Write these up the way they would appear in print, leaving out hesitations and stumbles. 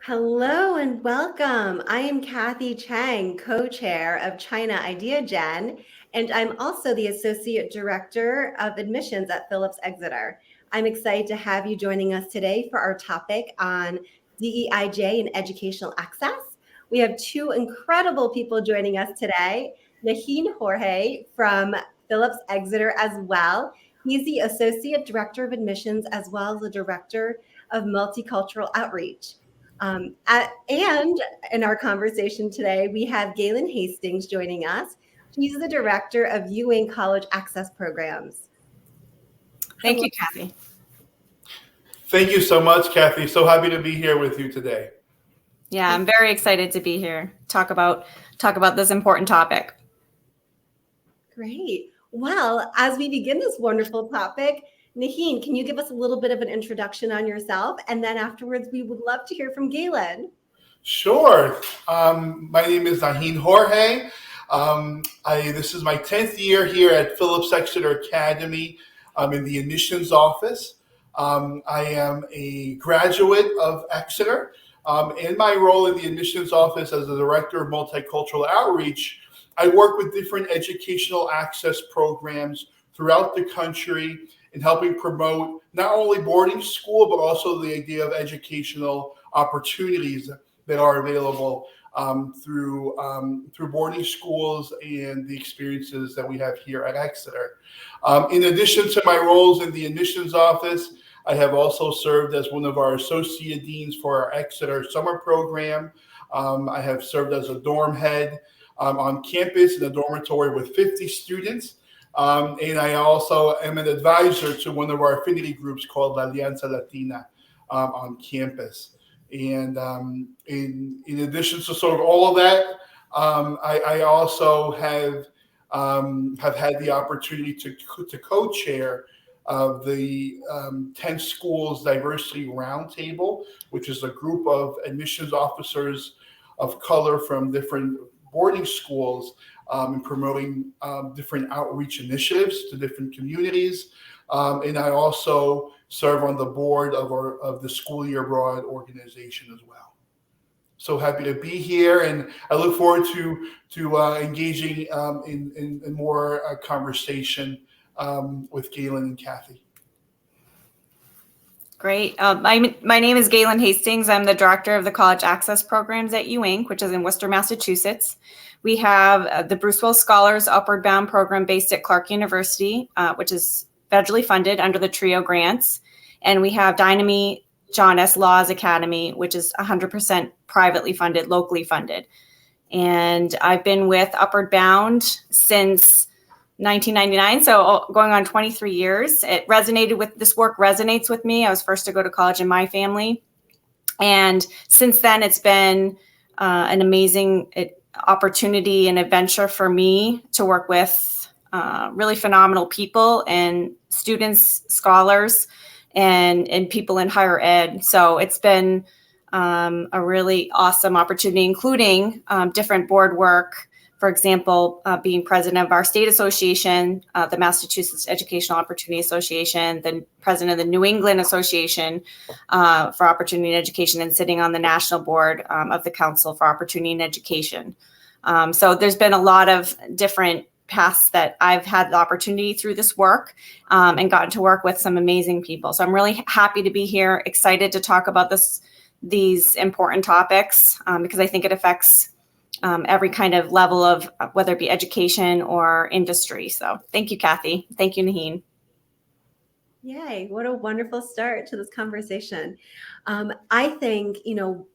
Hello and welcome. I am Kathy Chang, co-chair of China Idea Gen, and I'm also the Associate Director of Admissions at Phillips Exeter. I'm excited to have you joining us today for our topic on DEIJ and educational access. We have two incredible people joining us today, Nahyan Jorge from Phillips Exeter as well. He's the Associate Director of Admissions as well as the Director of Multicultural Outreach. And in our conversation today, we have Gail Hastings joining us. She's the director of Ewing College Access Programs. Thank you, Kathy. Thank you so much, Kathy. So happy to be here with you today. Yeah, I'm very excited to be here. Talk about this important topic. Great. Well, as we begin this wonderful topic, Nahyan, can you give us a little bit of an introduction on yourself? And then afterwards, we would love to hear from Galen. Sure. My name is Nahyan Jorge. This is my 10th year here at Phillips Exeter Academy. I'm in the admissions office. I am a graduate of Exeter. In my role in the admissions office as the director of multicultural outreach, I work with different educational access programs throughout the country in helping promote not only boarding school, but also the idea of educational opportunities that are available through boarding schools and the experiences that we have here at Exeter. In addition to my roles in the admissions office, I have also served as one of our associate deans for our Exeter summer program. I have served as a dorm head on campus in a dormitory with 50 students. And I also am an advisor to one of our affinity groups called La Alianza Latina on campus. And in addition to sort of all of that, I also have had the opportunity to co-chair of the 10 Schools Diversity Roundtable, which is a group of admissions officers of color from different boarding schools and promoting different outreach initiatives to different communities. And I also serve on the board of the School Year Abroad organization as well. So happy to be here, and I look forward to engaging in more conversation with Galen and Kathy. Great. My name is Gail Hastings. I'm the director of the College Access Programs at Ewing, which is in Worcester, Massachusetts. We have the Bruce Wells Scholars Upward Bound program based at Clark University, which is federally funded under the TRIO grants. And we have Dynamy John S. Laws Academy, which is 100% privately funded, locally funded. And I've been with Upward Bound since 1999, so going on 23 years. This work resonates with me. I was first to go to college in my family. And since then, it's been an amazing opportunity and adventure for me to work with really phenomenal people and students, scholars, and people in higher ed. So it's been a really awesome opportunity, including different board work. For example, being president of our state association, the Massachusetts Educational Opportunity Association, the president of the New England Association for Opportunity in Education, and sitting on the national board of the Council for Opportunity in Education. So there's been a lot of different paths that I've had the opportunity through this work and gotten to work with some amazing people. So I'm really happy to be here, excited to talk about these important topics because I think it affects every kind of level of whether it be education or industry. So thank you, Kathy. Thank you, Nahyan. Yay, what a wonderful start to this conversation. I think,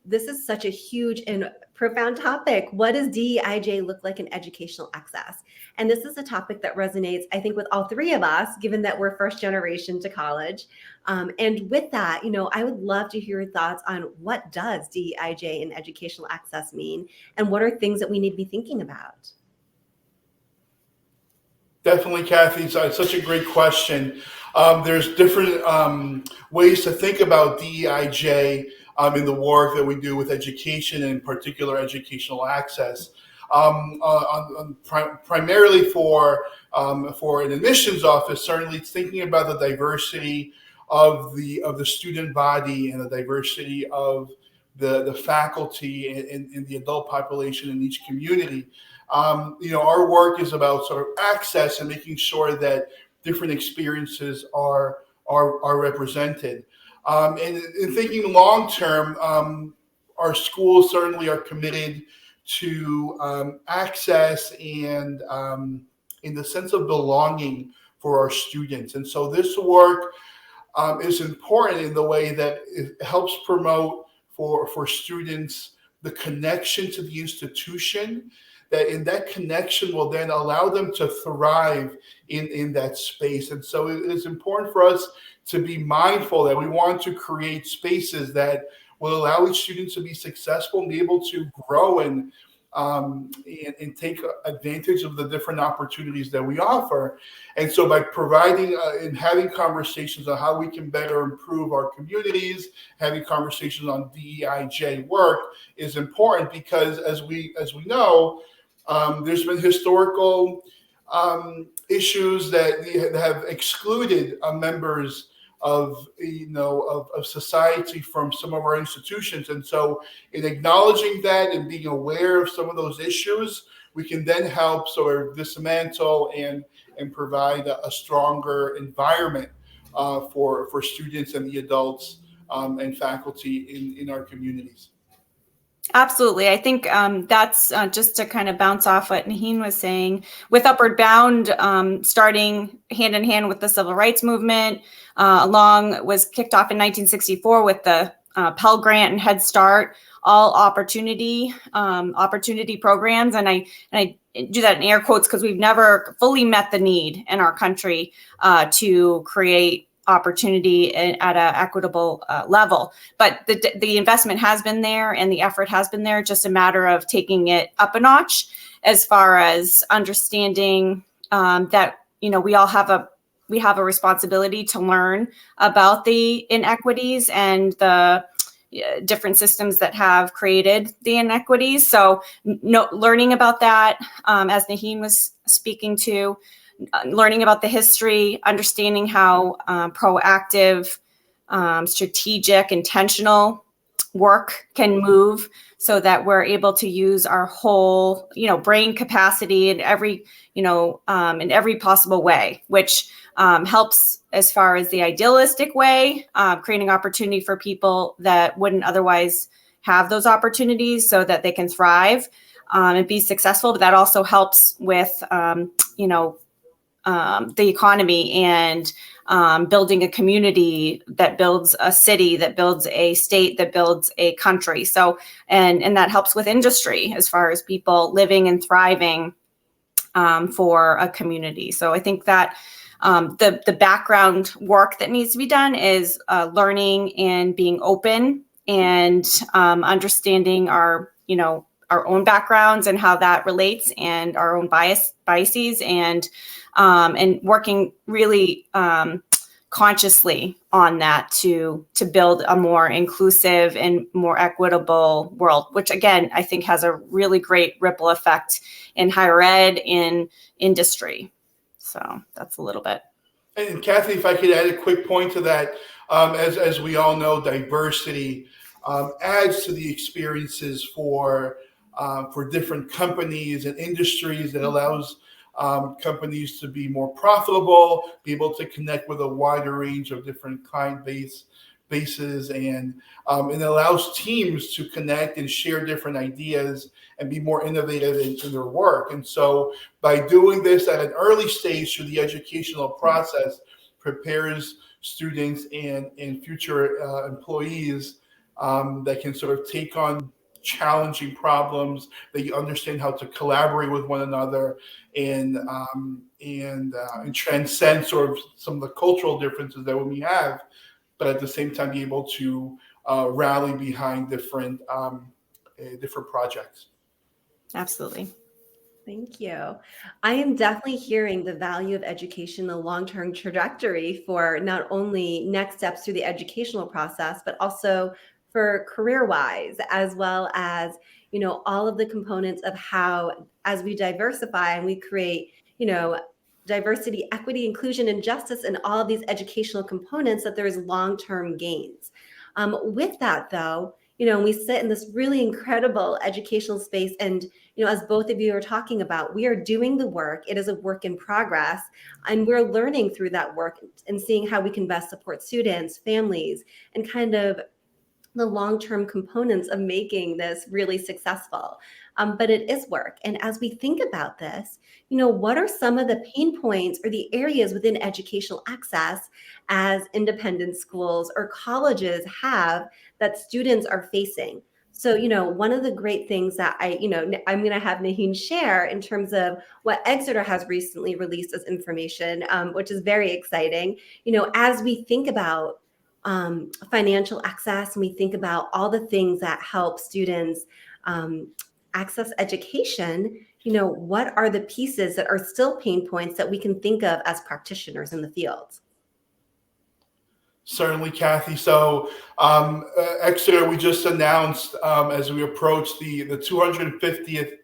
this is such a huge and profound topic. What does DEIJ look like in educational access? And this is a topic that resonates, I think, with all three of us, given that we're first generation to college. And with that, I would love to hear your thoughts on what does DEIJ and educational access mean, and what are things that we need to be thinking about? Definitely, Kathy. So it's such a great question. There's different ways to think about DEIJ in the work that we do with education, and in particular educational access. Primarily for an admissions office, certainly thinking about the diversity of the student body and the diversity of the faculty and the adult population in each community. Our work is about sort of access and making sure that different experiences are represented. And in thinking long term, our schools certainly are committed to access and in the sense of belonging for our students. And so this work is important in the way that it helps promote for students the connection to the institution, that in that connection will then allow them to thrive in that space. And so it is important for us to be mindful that we want to create spaces that will allow each student to be successful and be able to grow and take advantage of the different opportunities that we offer. And so by providing and having conversations on how we can better improve our communities, having conversations on DEIJ work is important, because as we know, there's been historical issues that have excluded members of society from some of our institutions. And so in acknowledging that and being aware of some of those issues, we can then help sort of dismantle and provide a stronger environment for students and the adults and faculty in our communities. Absolutely. I think that's just to kind of bounce off what Nahyan was saying, with Upward Bound starting hand in hand with the civil rights movement, was kicked off in 1964 with the Pell Grant and Head Start, all opportunity programs. And I do that in air quotes because we've never fully met the need in our country to create opportunity at an equitable level. But the investment has been there and the effort has been there, just a matter of taking it up a notch as far as understanding that, we all have a responsibility to learn about the inequities and the different systems that have created the inequities. So learning about that, as Nahyan was speaking to, learning about the history, understanding how proactive, strategic, intentional work can move so that we're able to use our whole, brain capacity in every possible way, which helps as far as the idealistic way, creating opportunity for people that wouldn't otherwise have those opportunities so that they can thrive and be successful. But that also helps with, the economy and building a community that builds a city, that builds a state, that builds a country. So, and that helps with industry as far as people living and thriving for a community. So I think that the background work that needs to be done is learning and being open and understanding our own backgrounds and how that relates, and our own biases, and working really consciously on that to build a more inclusive and more equitable world, which again, I think has a really great ripple effect in higher ed, in industry. So that's a little bit. And Kathy, if I could add a quick point to that, as we all know, diversity adds to the experiences for different companies and industries, that allows companies to be more profitable, be able to connect with a wider range of different client bases, and it allows teams to connect and share different ideas and be more innovative in their work. And so by doing this at an early stage through the educational process, prepares students and future employees that can sort of take on challenging problems, that you understand how to collaborate with one another and transcend sort of some of the cultural differences that we have, but at the same time be able to rally behind different projects. Absolutely. Thank you. I am definitely hearing the value of education, the long-term trajectory for not only next steps through the educational process, but also for career-wise, as well as, all of the components of how, as we diversify and we create, diversity, equity, inclusion, and justice, and all of these educational components, that there's long-term gains. With that, though, and we sit in this really incredible educational space. And, as both of you are talking about, we are doing the work. It is a work in progress, and we're learning through that work and seeing how we can best support students, families, and kind of the long-term components of making this really successful. But it is work. And as we think about this, what are some of the pain points or the areas within educational access as independent schools or colleges have that students are facing? So, one of the great things that I'm going to have Nahyan share in terms of what Exeter has recently released as information, which is very exciting. As we think about financial access, and we think about all the things that help students access education, what are the pieces that are still pain points that we can think of as practitioners in the field? Certainly, Kathy. So Exeter, we just announced as we approach the 250th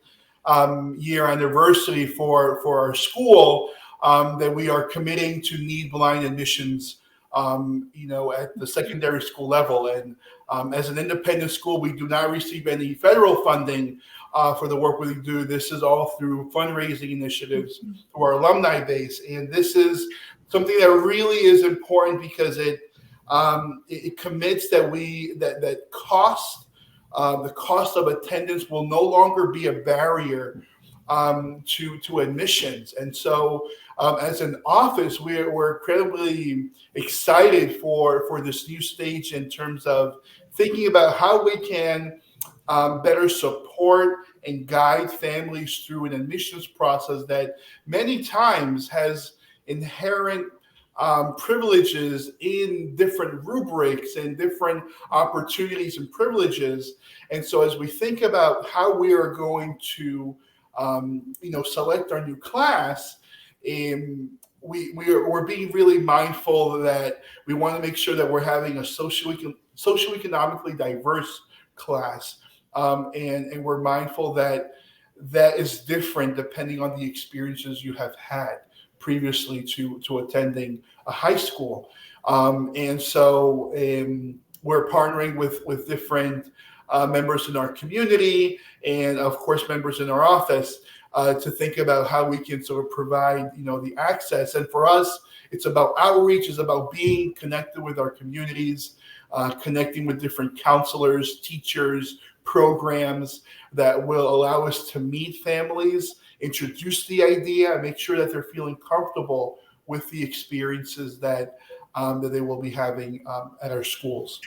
year anniversary for our school that we are committing to need blind admissions at the secondary school level. And as an independent school, we do not receive any federal funding for the work we do. This is all through fundraising initiatives through our alumni base. And this is something that really is important because it commits that the cost of attendance will no longer be a barrier to admissions. And so as an office, we're incredibly excited for this new stage in terms of thinking about how we can better support and guide families through an admissions process that many times has inherent privileges in different rubrics and different opportunities and privileges. And so as we think about how we are going to select our new class, we're being really mindful that we want to make sure that we're having a socioeconomically diverse class. And we're mindful that is different depending on the experiences you have had previously to attending a high school. And so we're partnering with different members in our community and of course members in our office to think about how we can sort of provide the access. And for us, it's about outreach, it's about being connected with our communities, connecting with different counselors, teachers, programs that will allow us to meet families, introduce the idea, and make sure that they're feeling comfortable with the experiences that they will be having at our schools.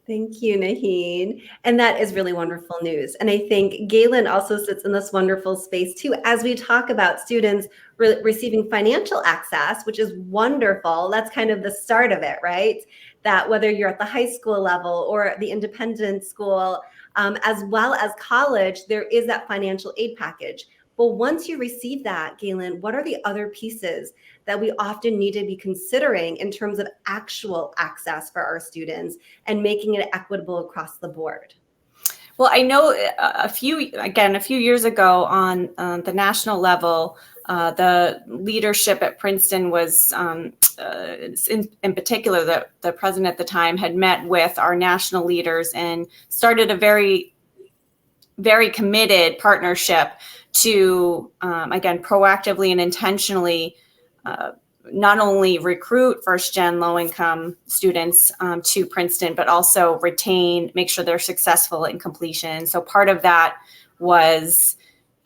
Thank you, Nahyan. And that is really wonderful news. And I think Galen also sits in this wonderful space too, as we talk about students receiving financial access, which is wonderful. That's kind of the start of it, right? That whether you're at the high school level or the independent school, as well as college, there is that financial aid package. But once you receive that, Galen, what are the other pieces that we often need to be considering in terms of actual access for our students and making it equitable across the board? Well, I know a few years ago on the national level, the leadership at Princeton was, in particular, the president at the time had met with our national leaders and started a very, very committed partnership to, again, proactively and intentionally not only recruit first-gen low-income students to Princeton, but also make sure they're successful in completion. So part of that was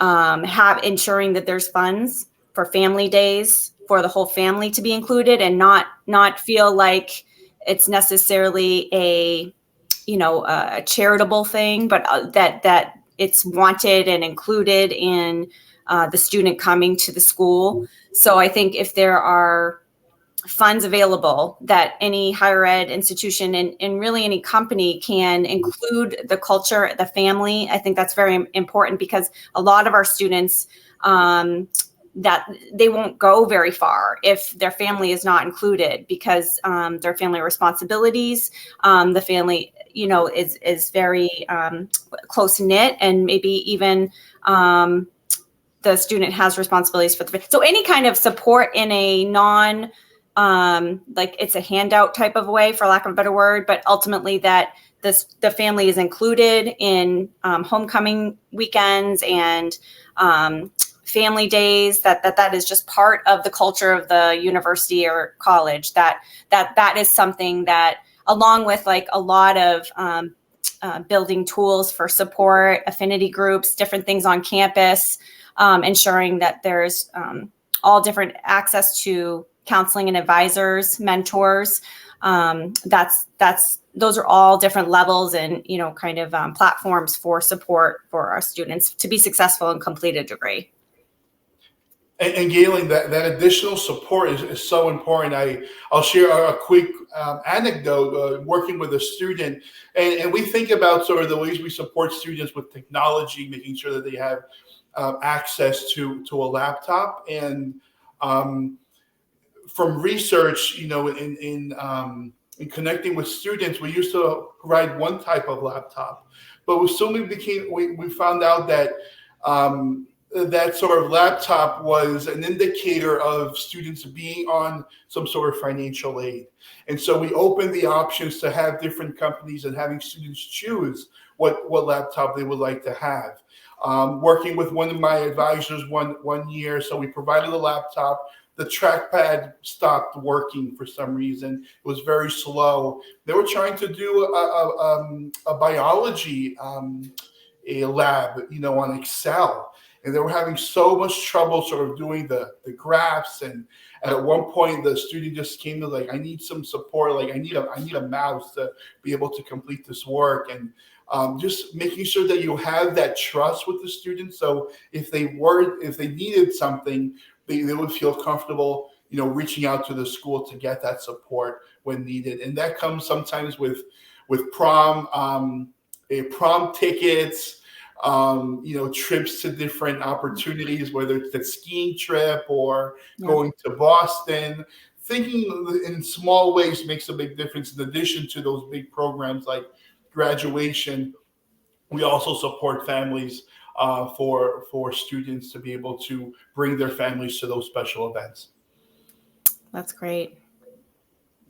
ensuring that there's funds for family days for the whole family to be included, and not feel like it's necessarily a charitable thing, but that it's wanted and included in the student coming to the school. So I think if there are funds available that any higher ed institution and really any company can include the culture, the family, I think that's very important, because a lot of our students, that they won't go very far if their family is not included, because their family responsibilities, the family, is very close knit, and maybe even the student has responsibilities for so any kind of support in a like it's a handout type of way, for lack of a better word, but ultimately that the family is included in homecoming weekends and family days, that is just part of the culture of the university or college, that is something that, along with like a lot of building tools for support, affinity groups, different things on campus, ensuring that there's all different access to counseling and advisors, mentors. Those are all different levels and, kind of platforms for support for our students to be successful and complete a degree. And Galen, that additional support is so important. I'll share a quick anecdote working with a student, and we think about sort of the ways we support students with technology, making sure that they have access to a laptop. And from research, in connecting with students, we used to provide one type of laptop, but we found out that that sort of laptop was an indicator of students being on some sort of financial aid. And so we opened the options to have different companies and having students choose what laptop they would like to have. Working with one of my advisors one year, so we provided a laptop. The trackpad stopped working for some reason. It was very slow. They were trying to do a biology a lab, on Excel. And they were having so much trouble sort of doing the graphs. And at one point, the student just came to like, I need some support. Like I need a mouse to be able to complete this work. And just making sure that you have that trust with the students. So if they needed something, they would feel comfortable, reaching out to the school to get that support when needed. And that comes sometimes with prom tickets, trips to different opportunities, whether it's the skiing trip or going to Boston. Thinking in small ways makes a big difference. In addition to those big programs like graduation, we also support families for students to be able to bring their families to those special events. That's great.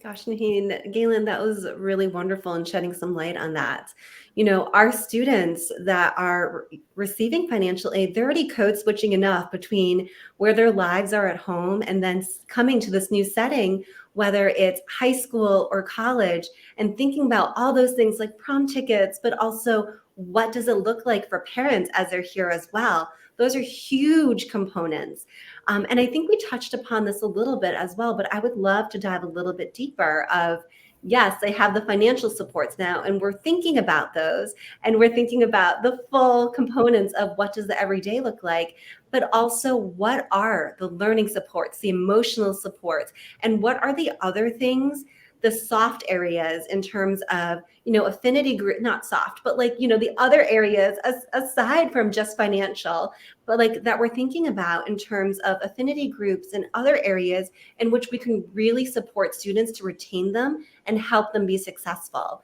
Gosh, Nahyan, Galen, that was really wonderful and shedding some light on that. Our students that are receiving financial aid, they're already code switching enough between where their lives are at home and then coming to this new setting, whether it's high school or college, and thinking about all those things like prom tickets, but also what does it look like for parents as they're here as well. Those are huge components. And I think we touched upon this a little bit as well, but I would love to dive a little bit deeper of, yes, they have the financial supports now, and we're thinking about those, and we're thinking about the full components of what does the everyday look like, but also what are the learning supports, the emotional supports, and what are the other things, the soft areas in terms of, affinity group, not soft, but like, the other areas aside from just financial, but like that we're thinking about in terms of affinity groups and other areas in which we can really support students to retain them and help them be successful.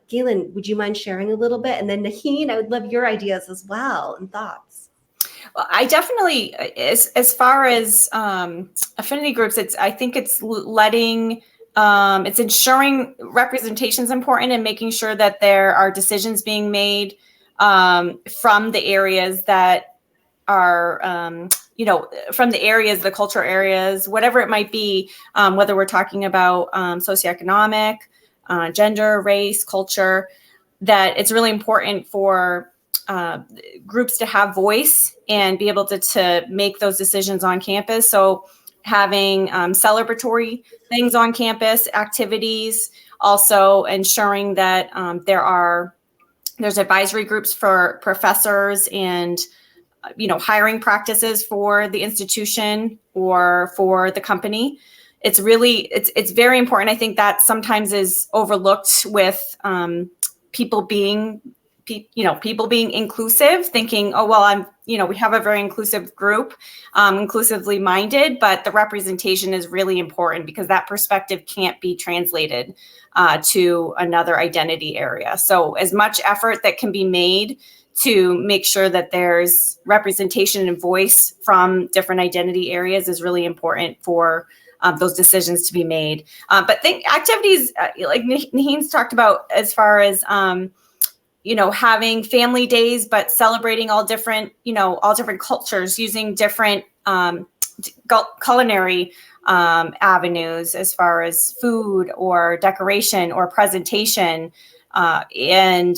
Galen, would you mind sharing a little bit? And then Nahyan, I would love your ideas as well and thoughts. Well, I definitely, as far as affinity groups, I think it's letting, it's ensuring representation is important and making sure that there are decisions being made from the areas that are, from the areas, the cultural areas, whatever it might be, whether we're talking about socioeconomic, gender, race, culture, that it's really important for groups to have voice and be able to make those decisions on campus. So having celebratory things on campus, activities, also ensuring that there's advisory groups for professors and hiring practices for the institution or for the company. It's very important. I think that sometimes is overlooked with people being inclusive, thinking, oh, well, we have a very inclusive group, inclusively minded, but the representation is really important because that perspective can't be translated to another identity area. So as much effort that can be made to make sure that there's representation and voice from different identity areas is really important for those decisions to be made. But think activities like Nahyan's talked about, as far as having family days, but celebrating all different cultures, using different culinary avenues as far as food or decoration or presentation, and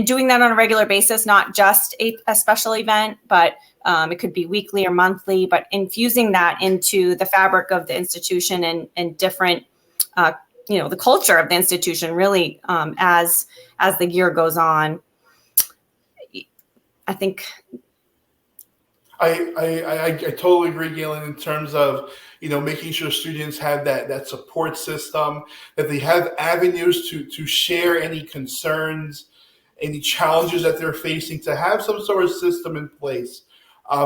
doing that on a regular basis, not just a special event, but it could be weekly or monthly, but infusing that into the fabric of the institution and different, the culture of the institution, really, as the year goes on. I think. I totally agree, Galen, in terms of making sure students have that support system, that they have avenues to share any concerns, any challenges that they're facing, to have some sort of system in place,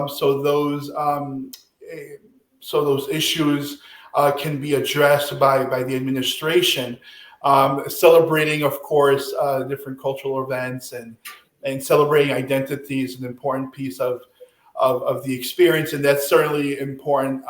so those issues can be addressed by the administration. Celebrating, of course, different cultural events and celebrating identity is an important piece of the experience, and that's certainly important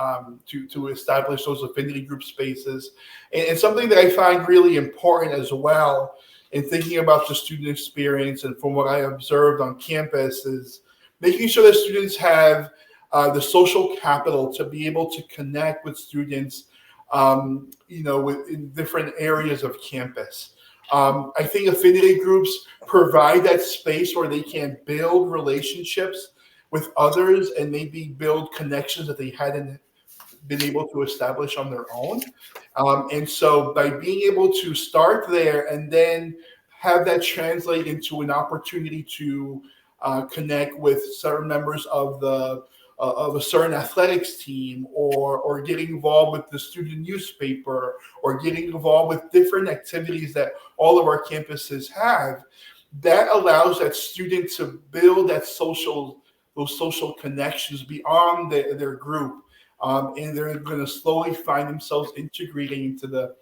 to establish those affinity group spaces. And something that I find really important as well in thinking about the student experience, and from what I observed on campus, is making sure that students have the social capital to be able to connect with students, in different areas of campus. I think affinity groups provide that space where they can build relationships with others and maybe build connections that they hadn't been able to establish on their own. And so by being able to start there and then have that translate into an opportunity to connect with certain members of a certain athletics team, or getting involved with the student newspaper, or getting involved with different activities that all of our campuses have, that allows that student to build those social connections beyond their group, and they're going to slowly find themselves integrating into the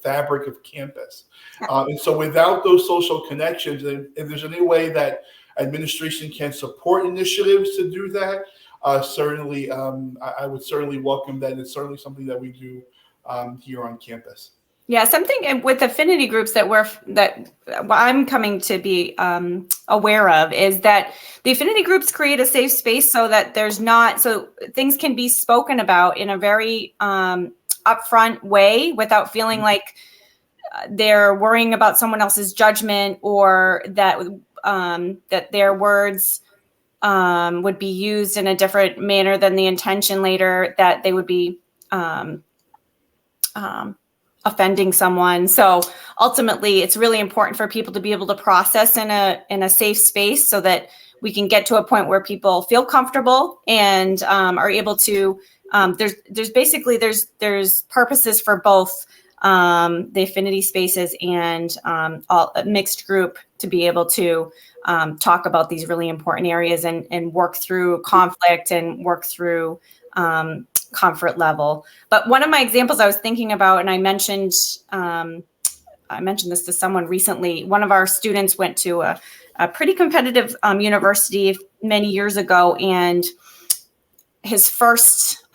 fabric of campus. And so without those social connections, and if there's any way that administration can support initiatives to do that, certainly, I would certainly welcome that. It's certainly something that we do here on campus. Yeah, something with affinity groups that I'm coming to be aware of is that the affinity groups create a safe space so that so things can be spoken about in a very upfront way without feeling like they're worrying about someone else's judgment, or that their words would be used in a different manner than the intention later, that they would be offending someone. So ultimately, it's really important for people to be able to process in a safe space, so that we can get to a point where people feel comfortable and are able to. There's purposes for both the affinity spaces and all a mixed group to be able to talk about these really important areas and work through conflict and work through comfort level. But one of my examples I was thinking about, and I mentioned this to someone recently. One of our students went to a pretty competitive university many years ago, and his first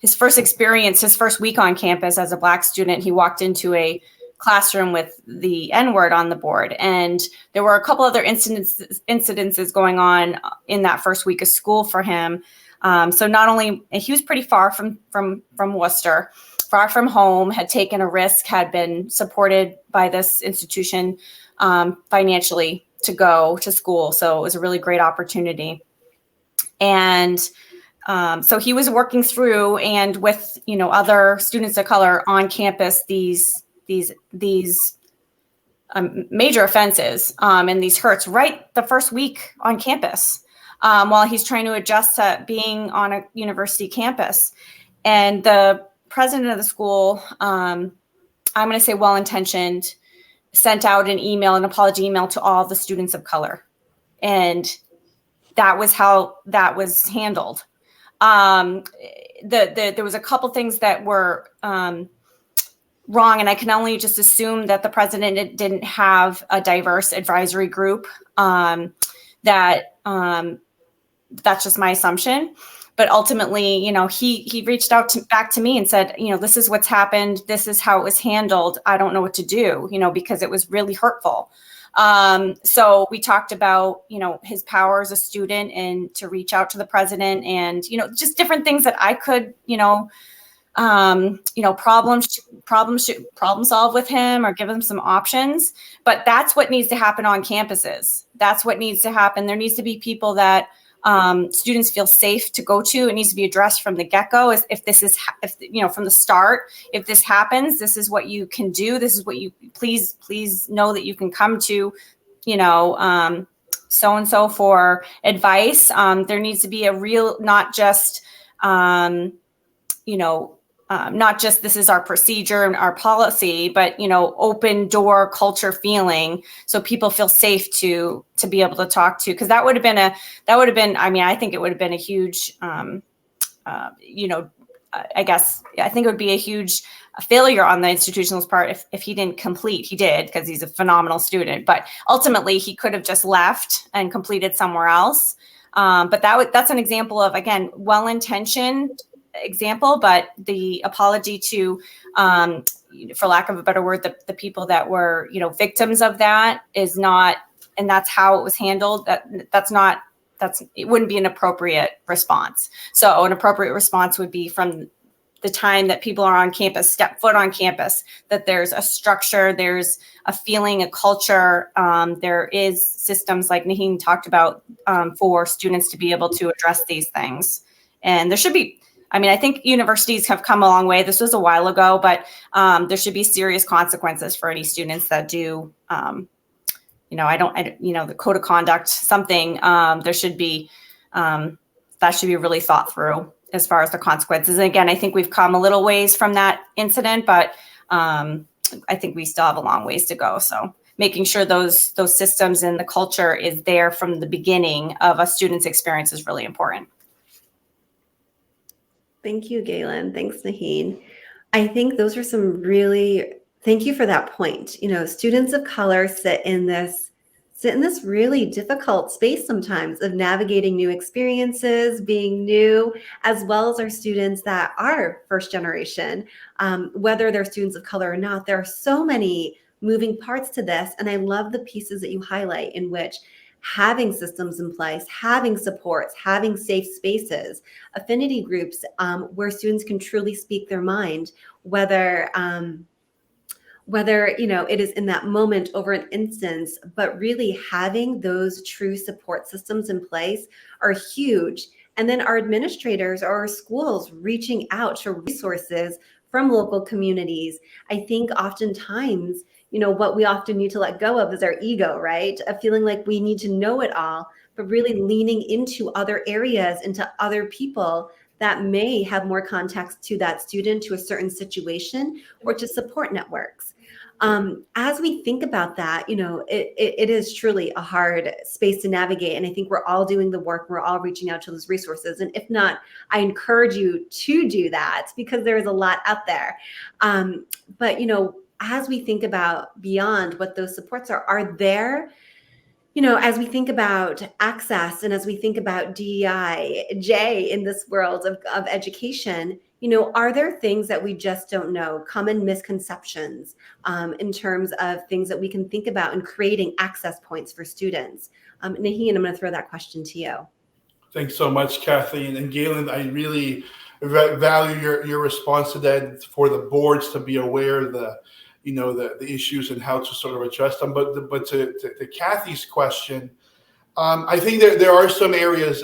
experience, his first week on campus as a Black student, he walked into a classroom with the N-word on the board. And there were a couple other incidences going on in that first week of school for him. So not only, he was pretty far from Worcester, far from home, had taken a risk, had been supported by this institution financially to go to school. So it was a really great opportunity. And so he was working through, and with other students of color on campus, these major offenses and these hurts right the first week on campus, while he's trying to adjust to being on a university campus. And the president of the school, I'm going to say well-intentioned, sent out an apology email to all the students of color, and that was how that was handled. There was a couple things that were wrong, and I can only just assume that the president didn't have a diverse advisory group. That's just my assumption. but ultimately, he reached out back to me and said, this is what's happened. This is how it was handled. I don't know what to do, because it was really hurtful. So we talked about, his power as a student and to reach out to the president and, just different things that I could, problem solve with him or give him some options. But that's what needs to happen on campuses. That's what needs to happen. There needs to be people that students feel safe to go to. It needs to be addressed from the get-go. From the start, if this happens, this is what you can do. This is what you please know that you can come to, so-and-so for advice. There needs to be a real, not just, not just this is our procedure and our policy, but, open door culture feeling. So people feel safe to be able to talk to, because I think it would have been a huge, I think it would be a huge failure on the institutional's part if he didn't complete. He did, because he's a phenomenal student, but ultimately he could have just left and completed somewhere else. But that's an example of, again, well-intentioned example, but the apology to, for lack of a better word, the people that were, victims of that is not, and that's how it was handled. It wouldn't be an appropriate response. So an appropriate response would be from the time that people are on campus, step foot on campus, that there's a structure, there's a feeling, a culture. There is systems like Nahyan talked about for students to be able to address these things. And there should be, I think universities have come a long way. This was a while ago, but there should be serious consequences for any students that do, the code of conduct, something, there should be, that should be really thought through as far as the consequences. And again, I think we've come a little ways from that incident, but I think we still have a long ways to go. So making sure those systems and the culture is there from the beginning of a student's experience is really important. Thank you, Galen. Thanks, Nahyan. I think those are thank you for that point. Students of color sit in this really difficult space sometimes of navigating new experiences, being new, as well as our students that are first generation, whether they're students of color or not. There are so many moving parts to this. And I love the pieces that you highlight in which having systems in place, having supports, having safe spaces, affinity groups where students can truly speak their mind, whether it is in that moment over an instance, but really having those true support systems in place are huge. And then our administrators or our schools reaching out to resources from local communities. I think oftentimes, what we often need to let go of is our ego, right? Of feeling like we need to know it all, but really leaning into other areas, into other people that may have more context to that student, to a certain situation, or to support networks. As we think about that, it is truly a hard space to navigate. And I think we're all doing the work. We're all reaching out to those resources. And if not, I encourage you to do that because there is a lot out there. But as we think about beyond what those supports are there, as we think about access and as we think about DEI, in this world of education, are there things that we just don't know, common misconceptions in terms of things that we can think about in creating access points for students? Nahyan, I'm going to throw that question to you. Thanks so much, Kathleen. And Galen, I really value your response to that, for the boards to be aware of the issues and how to sort of address them. But to Kathy's question, I think there are some areas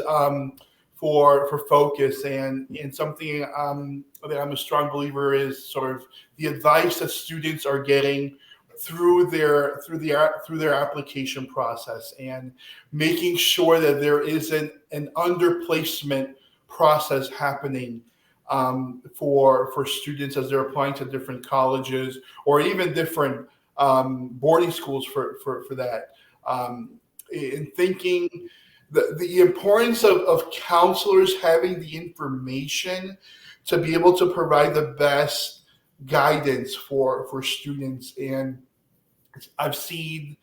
for focus, and something that I'm a strong believer is sort of the advice that students are getting through their application process, and making sure that there isn't an underplacement process happening for students as they're applying to different colleges or even different boarding schools for that. In thinking the importance of counselors having the information to be able to provide the best guidance for students. And I've seen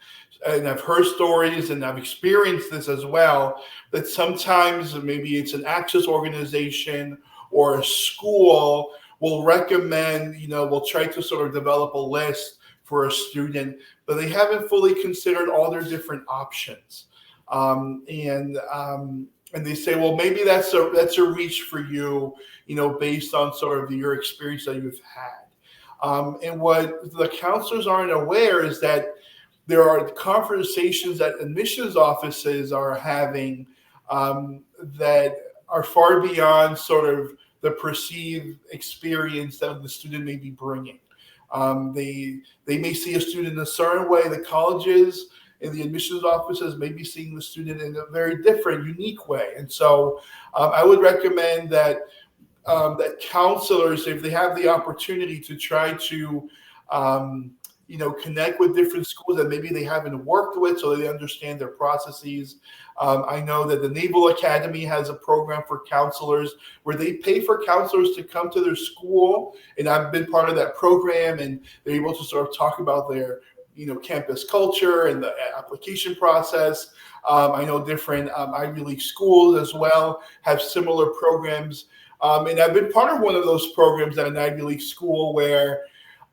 and I've heard stories and I've experienced this as well, that sometimes maybe it's an access organization or a school will recommend, will try to sort of develop a list for a student, but they haven't fully considered all their different options. And they say, well, maybe that's a reach for you, based on sort of your experience that you've had. And what the counselors aren't aware is that there are conversations that admissions offices are having that are far beyond sort of the perceived experience that the student may be bringing. They may see a student in a certain way. The colleges and the admissions offices may be seeing the student in a very different, unique way. And so I would recommend that that counselors, if they have the opportunity to try to connect with different schools that maybe they haven't worked with so they understand their processes. I know that the Naval Academy has a program for counselors where they pay for counselors to come to their school, and I've been part of that program, and they're able to sort of talk about their campus culture and the application process. I know different Ivy League schools as well have similar programs, and I've been part of one of those programs at an Ivy League school where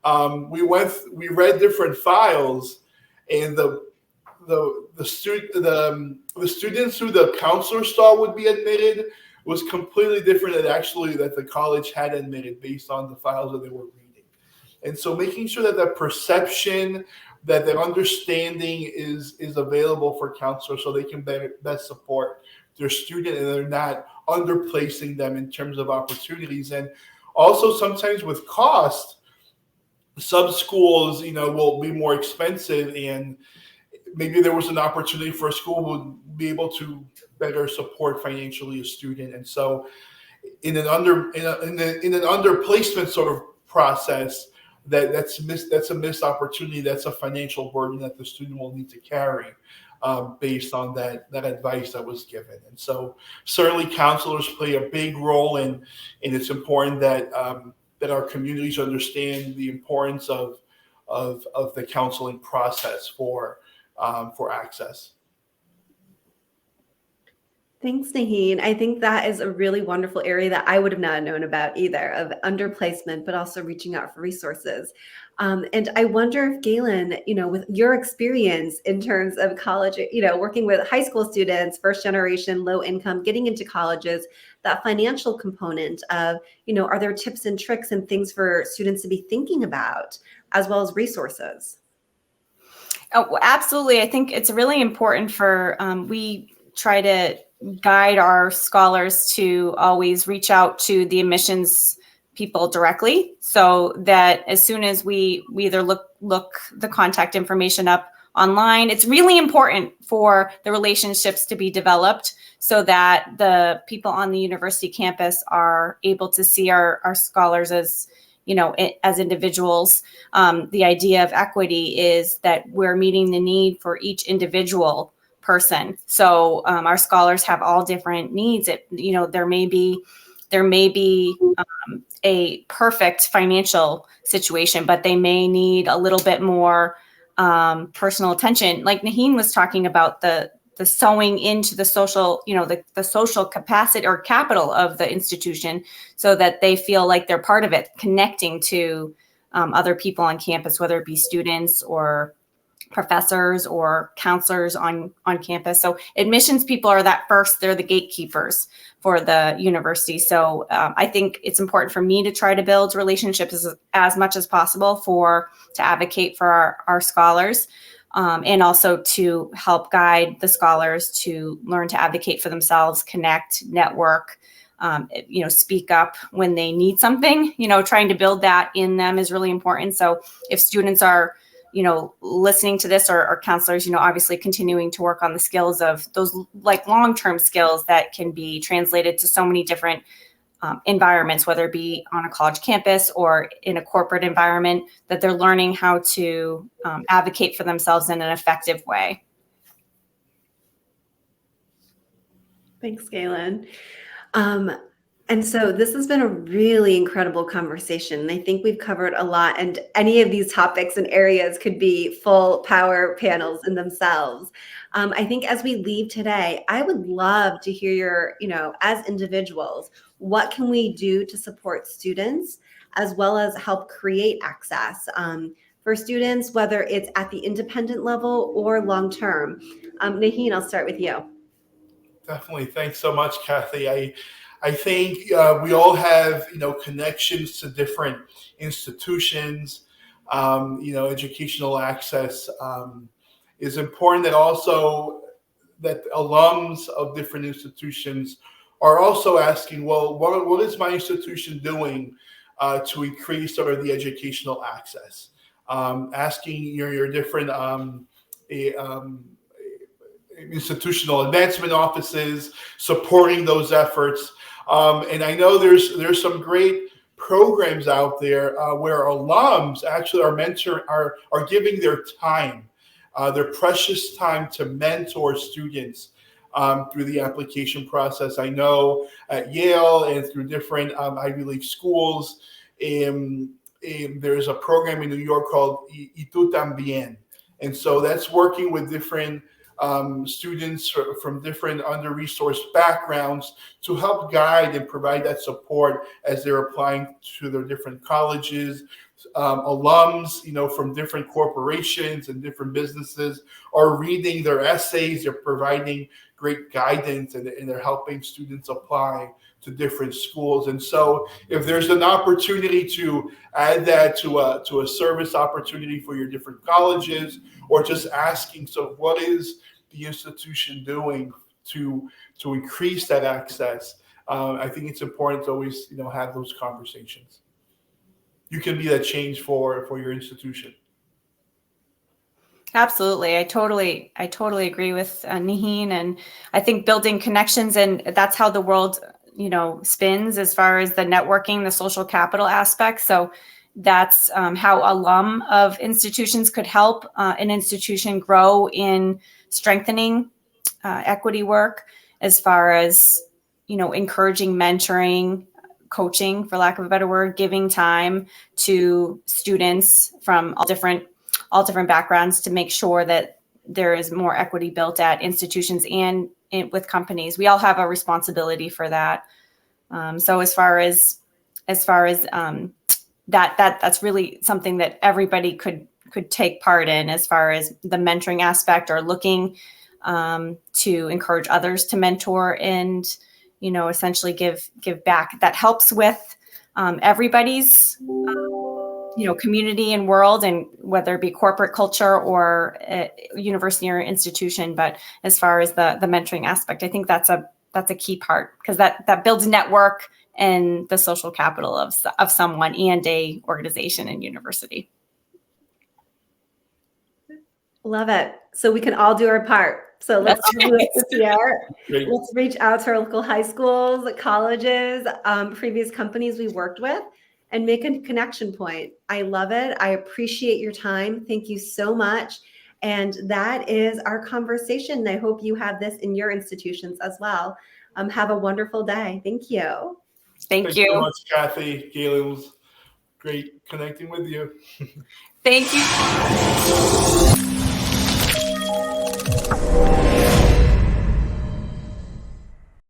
we read different files, and the students who the counselor saw would be admitted was completely different than actually that the college had admitted based on the files that they were reading. And so making sure that that perception, that the understanding is available for counselors so they can best support their student and they're not underplacing them in terms of opportunities. And also sometimes with cost, some schools, will be more expensive, and maybe there was an opportunity for a school who would be able to better support financially a student. And so in an underplacement sort of process, that's a missed opportunity. That's a financial burden that the student will need to carry based on that advice that was given. And so certainly counselors play a big role, and it's important that that our communities understand the importance of the counseling process for access. Thanks, Nahyan. I think that is a really wonderful area that I would have not known about either, of underplacement, but also reaching out for resources. And I wonder if Galen, with your experience in terms of college, working with high school students, first generation, low income, getting into colleges, that financial component of, are there tips and tricks and things for students to be thinking about, as well as resources? Oh, absolutely. I think it's really important for, we try to guide our scholars to always reach out to the admissions people directly, so that as soon as we either look the contact information up online, it's really important for the relationships to be developed so that the people on the university campus are able to see our scholars as as individuals. The idea of equity is that we're meeting the need for each individual person. So our scholars have all different needs. There may be a perfect financial situation, but they may need a little bit more personal attention. Like Nahyan was talking about, the sewing into the social, the social capacity or capital of the institution, so that they feel like they're part of it, connecting to other people on campus, whether it be students or professors or counselors on campus. So admissions people are they're the gatekeepers for the university. So I think it's important for me to try to build relationships as much as possible to advocate for our scholars, and also to help guide the scholars to learn to advocate for themselves, connect, network, speak up when they need something. Trying to build that in them is really important. So if students are listening to this, or counselors, obviously continuing to work on the skills of those like long-term skills that can be translated to so many different environments, whether it be on a college campus or in a corporate environment, that they're learning how to advocate for themselves in an effective way. Thanks, Galen. And so this has been a really incredible conversation. I think we've covered a lot, and any of these topics and areas could be full power panels in themselves. I think as we leave today, I would love to hear your, as individuals, what can we do to support students as well as help create access for students, whether it's at the independent level or long term. Nahyan, I'll start with you. Definitely. Thanks so much, Kathy. I think we all have, connections to different institutions. Educational access is important. That alums of different institutions are also asking, well, what is my institution doing to increase sort of the educational access? Asking your different institutional advancement offices, supporting those efforts. And I know there's some great programs out there where alums actually are giving their time, their precious time to mentor students through the application process. I know at Yale and through different Ivy League schools, there's a program in New York called Y Tú También. And so that's working with different students from different under-resourced backgrounds to help guide and provide that support as they're applying to their different colleges. Alums, from different corporations and different businesses are reading their essays. They're providing great guidance, and they're helping students apply to different schools. And so if there's an opportunity to add that to a service opportunity for your different colleges, or just asking, so what is the institution doing to increase that access? I think it's important to always, have those conversations. You can be that change for your institution. Absolutely. I totally agree with Nahyan, and I think building connections, and that's how the world, spins as far as the networking, the social capital aspect. So that's how alum of institutions could help an institution grow in strengthening equity work, as far as, encouraging mentoring, coaching, for lack of a better word, giving time to students from all different backgrounds to make sure that there is more equity built at institutions and with companies. We all have a responsibility for that. So as far as that's really something that everybody could take part in, as far as the mentoring aspect, or looking to encourage others to mentor and, essentially give back. That helps with everybody's, community and world, and whether it be corporate culture or a university or institution. But as far as the mentoring aspect, I think that's a key part, because that builds network and the social capital of someone and a organization and university. Love it. So we can all do our part. So let's all do it this year. Let's reach out to our local high schools, colleges, previous companies we worked with, and make a connection point. I love it. I appreciate your time. Thank you so much. And that is our conversation. I hope you have this in your institutions as well. Have a wonderful day. Thank you. Thank you so much, Kathy. Gail, it was great connecting with you. Thank you.